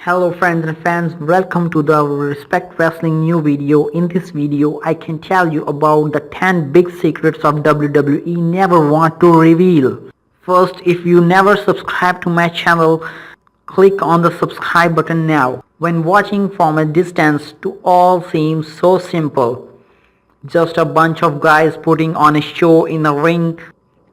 Hello friends and fans, welcome to the Respect Wrestling new video. In this video, I can tell you about the 10 big secrets of WWE never want to reveal. First, if you never subscribe to my channel, click on the subscribe button now. When watching from a distance, to all seems so simple. Just a bunch of guys putting on a show in the ring.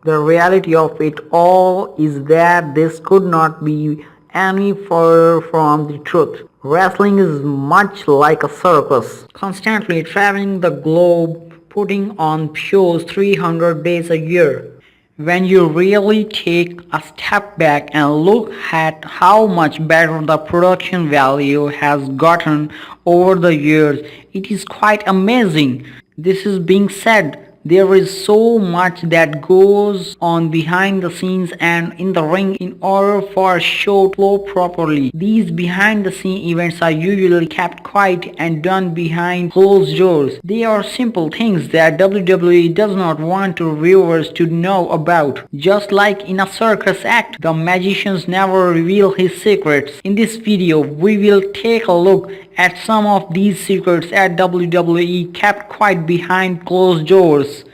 The reality of it all is that this could not be any further from the truth. Wrestling is much like a circus, constantly traveling the globe, putting on shows 300 days a year. When you really take a step back and look at how much better the production value has gotten over the years, it is quite amazing. This is being said, there is so much that goes on behind the scenes and in the ring in order for a show to flow properly. These behind the scene events are usually kept quiet and done behind closed doors. They are simple things that WWE does not want viewers to know about. Just like in a circus act, the magicians never reveal his secrets. In this video, we will take a look at some of these secrets at WWE kept quiet behind closed doors.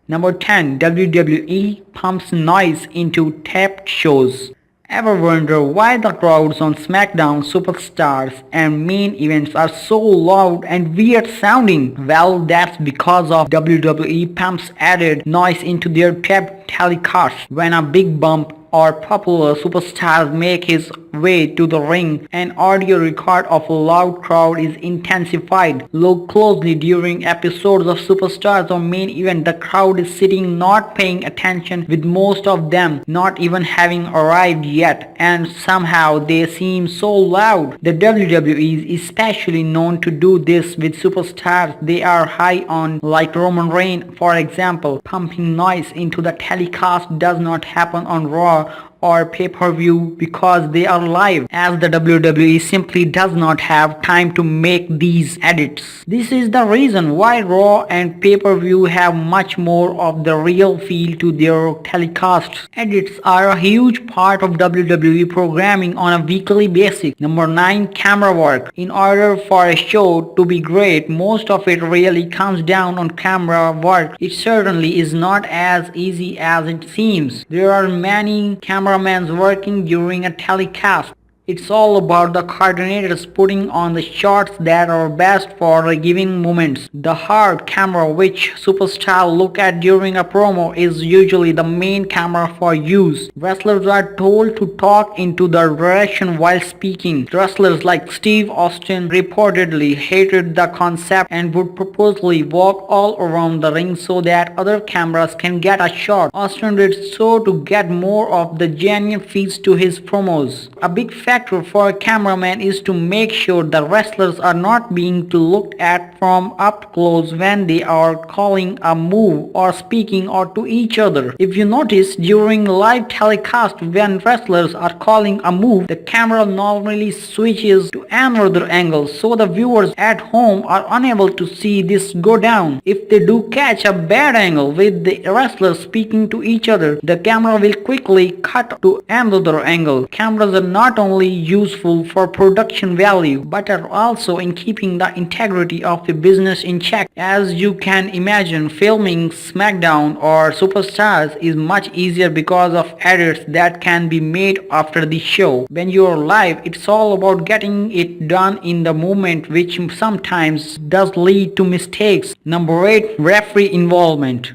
Number 10. WWE pumps noise into taped shows. Ever wonder why the crowds on SmackDown, Superstars and main events are so loud and weird sounding? Well, that's because of WWE pumps added noise into their taped telecasts. When a big bump or popular superstars make his way to the ring, an audio record of a loud crowd is intensified. Look closely during episodes of Superstars or main event, the crowd is sitting not paying attention, with most of them not even having arrived yet, and somehow they seem so loud. The WWE is especially known to do this with superstars they are high on, like Roman Reigns for example. Pumping noise into the telecast does not happen on Raw or pay-per-view because they are live, as the WWE simply does not have time to make these edits. This is the reason why Raw and pay-per-view have much more of the real feel to their telecasts. Edits are a huge part of WWE programming on a weekly basis. Number 9. Camera work. In order for a show to be great, most of it really comes down on camera work. It certainly is not as easy as it seems. There are many cameramans working during a telecast. It's all about the coordinators putting on the shots that are best for the given moments. The hard camera which superstars look at during a promo is usually the main camera for use. Wrestlers are told to talk into the direction while speaking. Wrestlers like Steve Austin reportedly hated the concept and would purposely walk all around the ring so that other cameras can get a shot. Austin did so to get more of the genuine feeds to his promos. A big factor for a cameraman is to make sure the wrestlers are not being looked at from up close when they are calling a move or speaking or to each other. If you notice, during live telecast when wrestlers are calling a move, the camera normally switches to another angle so the viewers at home are unable to see this go down. If they do catch a bad angle with the wrestlers speaking to each other, the camera will quickly cut to another angle. Cameras are not only useful for production value but are also in keeping the integrity of the business in check. As you can imagine, filming SmackDown or Superstars is much easier because of edits that can be made after the show. When you're live, it's all about getting it done in the moment, which sometimes does lead to mistakes. Number 8. Referee involvement.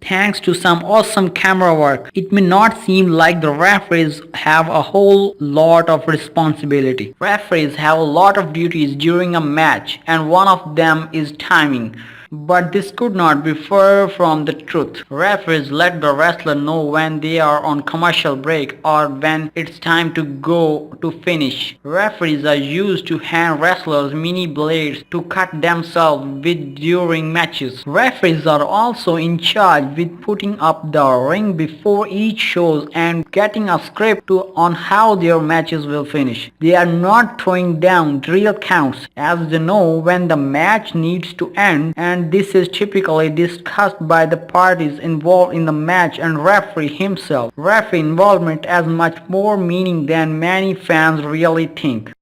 Thanks to some awesome camera work, it may not seem like the referees have a whole lot of responsibility. Referees have a lot of duties during a match, and one of them is timing. But this could not be far from the truth. Referees let the wrestler know when they are on commercial break or when it's time to go to finish. Referees are used to hand wrestlers mini blades to cut themselves with during matches. Referees are also in charge with putting up the ring before each show and getting a script on how their matches will finish. They are not throwing down real counts, as they know when the match needs to end, and and this is typically discussed by the parties involved in the match and referee himself. Referee involvement has much more meaning than many fans really think.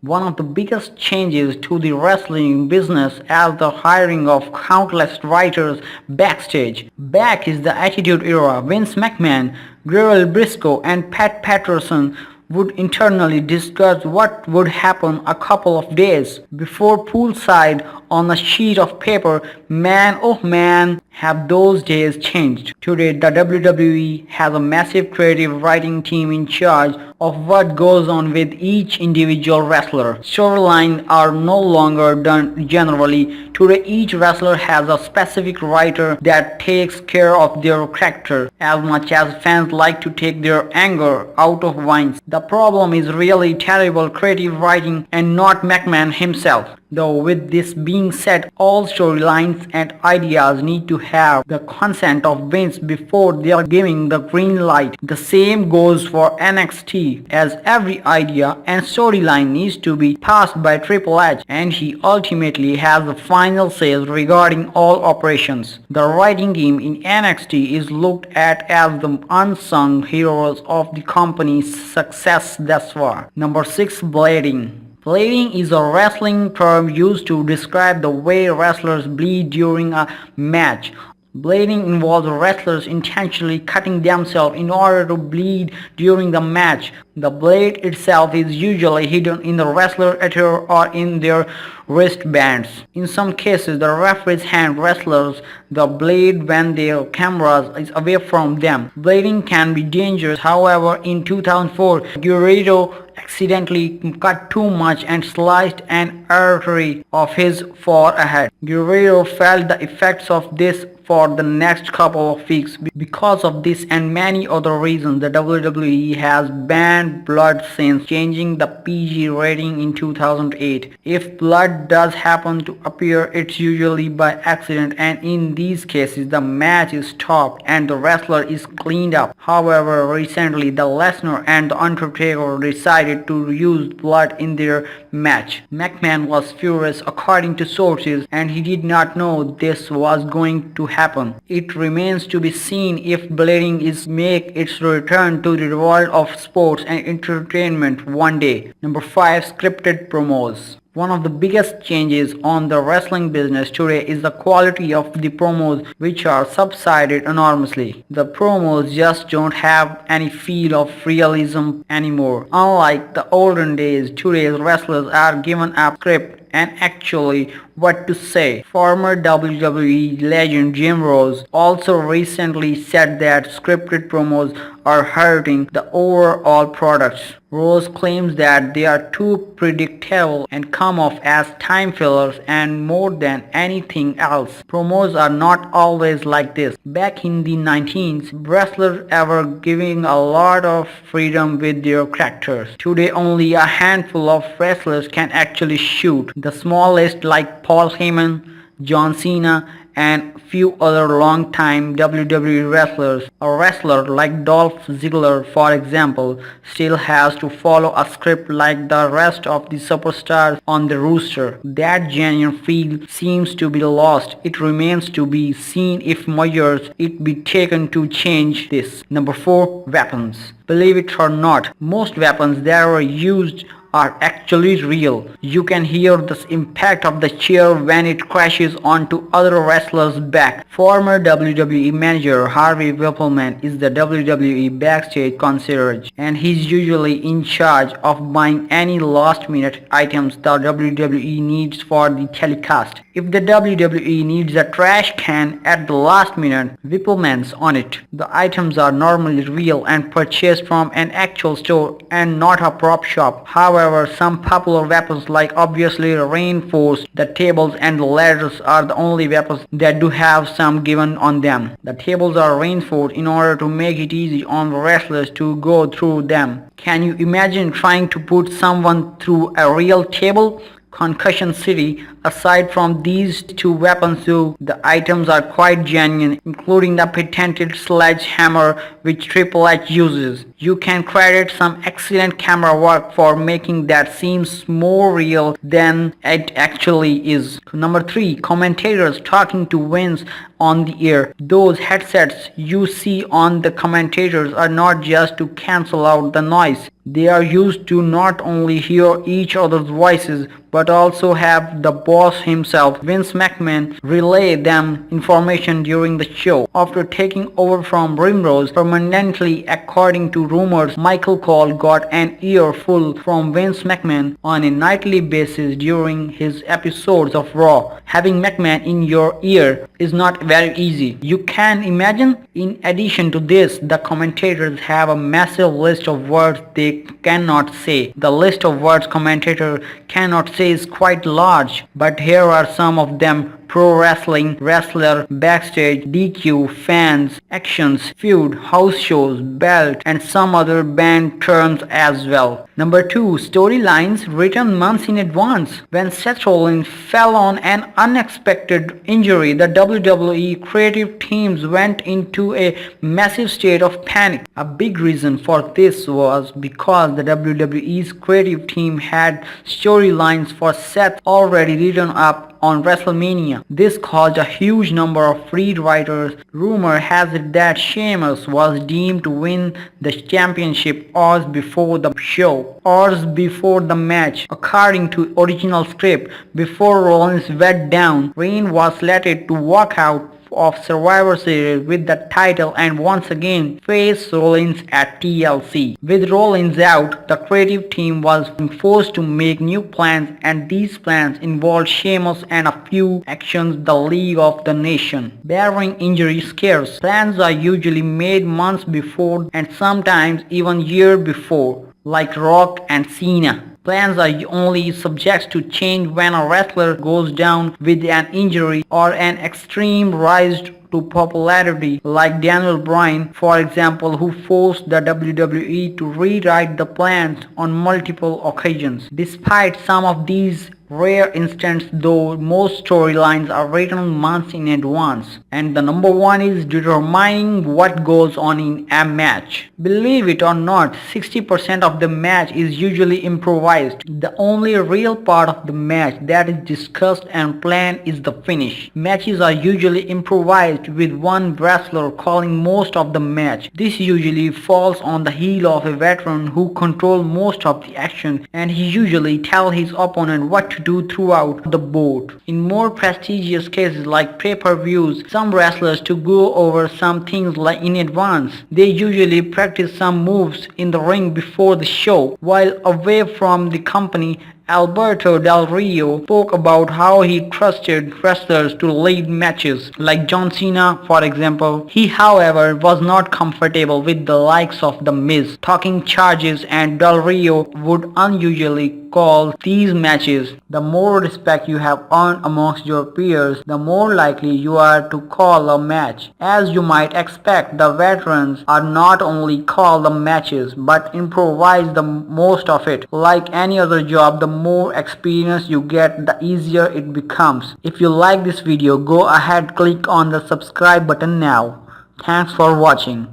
One of the biggest changes to the wrestling business is the hiring of countless writers backstage. Back in the Attitude Era, Vince McMahon, Gerald Briscoe and Pat Patterson would internally discuss what would happen a couple of days before poolside on a sheet of paper. Man, oh man, have those days changed. Today the WWE has a massive creative writing team in charge of what goes on with each individual wrestler. Storylines are no longer done generally. Today each wrestler has a specific writer that takes care of their character as much as fans like to take their anger out of Vince. The problem is really terrible creative writing and not McMahon himself. Though with this being said, all storylines and ideas need to have the consent of Vince before they are giving the green light. The same goes for NXT, as every idea and storyline needs to be passed by Triple H, and he ultimately has the final say regarding all operations. The writing team in NXT is looked at as the unsung heroes of the company's success thus far. Number 6. Blading. Bleeding is a wrestling term used to describe the way wrestlers bleed during a match. Bleeding involves wrestlers intentionally cutting themselves in order to bleed during the match. The blade itself is usually hidden in the wrestler's attire or in their wristbands. In some cases, the referees hand wrestlers the blade when their camera is away from them. Bleeding can be dangerous. However, in 2004, Guerrero accidentally cut too much and sliced an artery of his forehead. Guerrero felt the effects of this for the next couple of weeks. Because of this and many other reasons, the WWE has banned blood since changing the PG rating in 2008. If blood does happen to appear, it's usually by accident, and in these cases the match is stopped and the wrestler is cleaned up. However, recently the Lesnar and the Undertaker decided to use blood in their match. McMahon was furious according to sources, and he did not know this was going to happen. It remains to be seen if bleeding is make its return to the world of sports and entertainment one day. Number 5. Scripted promos. One of the biggest changes on the wrestling business today is the quality of the promos, which are subsided enormously. The promos just don't have any feel of realism anymore. Unlike the olden days, today's wrestlers are given a script and actually what to say. Former WWE legend Jim Rose also recently said that scripted promos are hurting the overall products. Rose claims that they are too predictable and come off as time fillers, and more than anything else, promos are not always like this. Back in the 19s, wrestlers were giving a lot of freedom with their characters. Today only a handful of wrestlers can actually shoot. The smallest, like Paul Heyman, John Cena, and few other long-time WWE wrestlers. A wrestler like Dolph Ziggler, for example, still has to follow a script like the rest of the superstars on the roster. That genuine feel seems to be lost. It remains to be seen if measures it be taken to change this. Number 4. Weapons. Believe it or not, most weapons that are used are actually real. You can hear the impact of the chair when it crashes onto other wrestlers' back. Former WWE manager Harvey Wippleman is the WWE backstage concierge, and he's usually in charge of buying any last-minute items the WWE needs for the telecast. If the WWE needs a trash can at the last minute, Wippleman's on it. The items are normally real and purchased from an actual store and not a prop shop. However, some popular weapons like obviously reinforced, the tables and the ladders are the only weapons that do have some given on them. The tables are reinforced in order to make it easy on the wrestlers to go through them. Can you imagine trying to put someone through a real table? Concussion City. Aside from these two weapons though, the items are quite genuine, including the patented sledgehammer which Triple H uses. You can credit some excellent camera work for making that seems more real than it actually is. Number 3. Commentators talking to Vince on the air. Those headsets you see on the commentators are not just to cancel out the noise. They are used to not only hear each other's voices but also have the boss himself, Vince McMahon, relay them information during the show. After taking over from Rimrose permanently, according to rumors, Michael Cole got an earful from Vince McMahon on a nightly basis during his episodes of Raw. Having McMahon in your ear is not very easy. You can imagine? In addition to this, the commentators have a massive list of words they cannot say. The list of words commentator cannot say is quite large, but here are some of them: pro wrestling, wrestler, backstage, DQ, fans, actions, feud, house shows, belt, and some other band terms as well. Number 2. Storylines written months in advance. When Seth Rollins fell on an unexpected injury, the WWE creative teams went into a massive state of panic. A big reason for this was because the WWE's creative team had storylines for Seth already written up on WrestleMania. This caused a huge number of free writers. Rumor has it that Sheamus was deemed to win the championship hours before the show, hours before the match. According to original script, before Rollins went down, Reigns was slated to walk out of Survivor Series with the title and once again face Rollins at TLC. With Rollins out, the creative team was forced to make new plans, and these plans involved Sheamus and a few actions the League of the Nation. Barring injury scares, plans are usually made months before and sometimes even years before, like Rock and Cena. Plans are only subject to change when a wrestler goes down with an injury or an extreme rise to popularity, like Daniel Bryan, for example, who forced the WWE to rewrite the plans on multiple occasions. Despite some of these rare instances though, most storylines are written months in advance, and the number 1 is determining what goes on in a match. Believe it or not, 60% of the match is usually improvised. The only real part of the match that is discussed and planned is the finish. Matches are usually improvised with one wrestler calling most of the match. This usually falls on the heel of a veteran who controls most of the action, and he usually tells his opponent what to do throughout the board. In more prestigious cases like pay-per-views, some wrestlers to go over some things like in advance. They usually practice some moves in the ring before the show. While away from the company, Alberto Del Rio spoke about how he trusted wrestlers to lead matches, like John Cena for example. He however was not comfortable with the likes of The Miz talking charges, and Del Rio would unusually call these matches. The more respect you have earned amongst your peers, the more likely you are to call a match. As you might expect, the veterans are not only call the matches but improvise the most of it. Like any other job, the more experience you get, the easier it becomes. If you like this video, go ahead, click on the subscribe button now. Thanks for watching.